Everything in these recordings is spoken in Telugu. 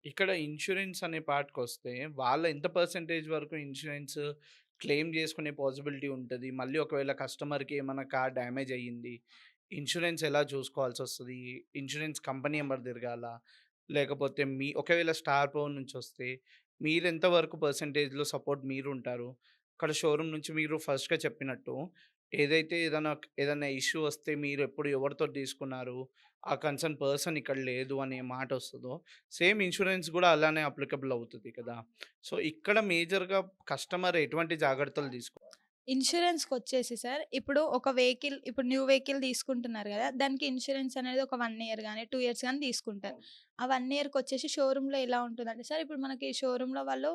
ఇక్కడ ఇన్స్యూరెన్స్ అనే పార్ట్‌కొస్తే, వాళ్ళ ఎంత పర్సెంటేజ్ వరకు ఇన్స్యూరెన్స్ క్లెయిమ్ జేసుకునే పాసిబిలిటీ ఉంటది? మళ్ళీ ఒకవేళ కస్టమర్‌కి ఏమన్నా కార్ డ్యామేజ్ అయ్యింది. ఇన్స్యూరెన్స్ ఎలా చూసుకోవాల్సొస్తది? ఇన్స్యూరెన్స్ కంపెనీ ఎంబడి తిరగాలా? లేకపోతే ఒకవేళ స్టార్ పవర్ నుంచొస్తే, మీరెంత వరకు పర్సెంటేజ్‌లో సపోర్ట్ మీరుంటారు? అక్కడ షోరూమ్ నుంచి మీరు ఫస్ట్‌గా చెప్పినట్టు, ఏదైతే ఏదన్నా ఇష్యూ వస్తే మీరెప్పుడు ఎవరితోటి తీసుకున్నారు? ఆ కన్సర్న్ పర్సన్ ఇక్కడ లేదు అనే మాటొస్తదో, సేమ్ ఇన్స్యూరెన్స్ గూడా అలానే అప్లికబుల్ అవుతది కదా! సో, ఇక్కడ మేజర్‌గా కస్టమర్ ఎటువంటి జాగ్రత్తలు ఇన్స్యూరెన్స్‌కొచ్చేసి సార్, ఇప్పుడు ఒక వెహికల్ ఇప్పుడు న్యూ వెహికల్ తీసుకుంటున్నారు గదా! దానికి ఇన్స్యూరెన్స్ అనేది ఒక 1 ఇయర్ గాని, 2 ఇయర్స్ గాని తీసుకుంటారు. ఆ 1 ఇయర్‌కొచ్చేసి షోరూమ్‌లో ఎలా ఉంటుందంటే సార్, ఇప్పుడు మనకి షోరూమ్‌లో వాళ్ళు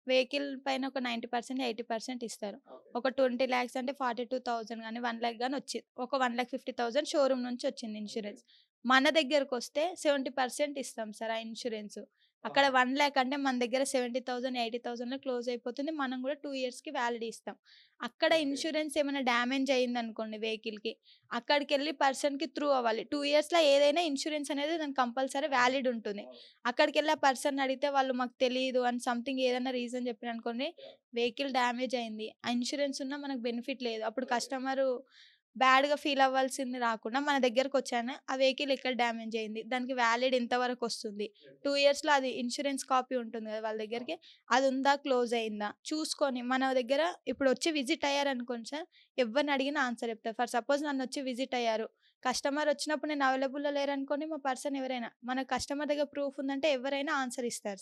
వెహికల్ పైన ఒక 90%, 80% ఇస్తారు. ఒక 20,00,000 అంటే 42,000 గాని, 1,00,000 గాని ఒక 1,50,000 షోరూమ్ నుంచి వచ్చింది ఇన్స్యూరెన్స్. మన దగ్గరకొస్తే 70% ఇస్తాం సార్ ఆ ఇన్స్యూరెన్స్. అక్కడ 1,00,000 అంటే మన దగ్గర 70,000, 80,000లో క్లోజ్ అయిపోతుంది. మనం గూడా 2 ఇయర్స్‌కి వాలిడీ ఇస్తాం. అక్కడ ఇన్స్యూరెన్స్ ఏమైనా డ్యామేజ్ అయిందనుకోండి వెహికల్‌కి, అక్కడికెళ్ళి పర్సన్‌కి త్రూ అవ్వాలి. 2 ఇయర్స్‌లో ఏదైనా ఇన్స్యూరెన్స్ అనేది దానికి కంపల్సరీ వాలిడ్ ఉంటుంది. అక్కడికెళ్ళి ఆ పర్సన్‌ని అడిగితే వాళ్ళు మాకు తెలీదు అని సంథింగ్ ఏదన్నా రీజన్ చెప్పారనుకోండి, వెహికల్ డ్యామేజ్ అయింది. ఆ ఇన్స్యూరెన్స్ ఉన్నా మనకు బెనిఫిట్ లేదు. అప్పుడు కస్టమరు బ్యాడ్‌గా ఫీల్ అవ్వాల్సింది రాకుండా మన దగ్గరకొచ్చాను. ఆ వెహికల్ ఎక్కడ డ్యామేజ్ అయింది. దానికి వాలిడ్ ఎంతవరకొస్తుంది. 2 ఇయర్స్‌లో అది ఇన్స్యూరెన్స్ కాపీ ఉంటుంది గదా! వాళ్ళ దగ్గరికి. అదుందా? క్లోజ్ అయిందా? చూసుకొని మన దగ్గర ఇప్పుడొచ్చి విజిట్ అయ్యారనుకోండి సార్, ఎవ్వరిని అడిగినా ఆన్సర్ చెప్తారు. ఫర్ సపోజ్ నన్నొచ్చి విజిట్ అయ్యారు. కస్టమర్ వచ్చినప్పుడు నేను అవైలబుల్‌లో లేరనుకోండి, మా పర్సన్ ఎవరైనా మన కస్టమర్ దగ్గర ప్రూఫ్ ఉందంటే ఎవరైనా ఆన్సర్ ఇస్తారు.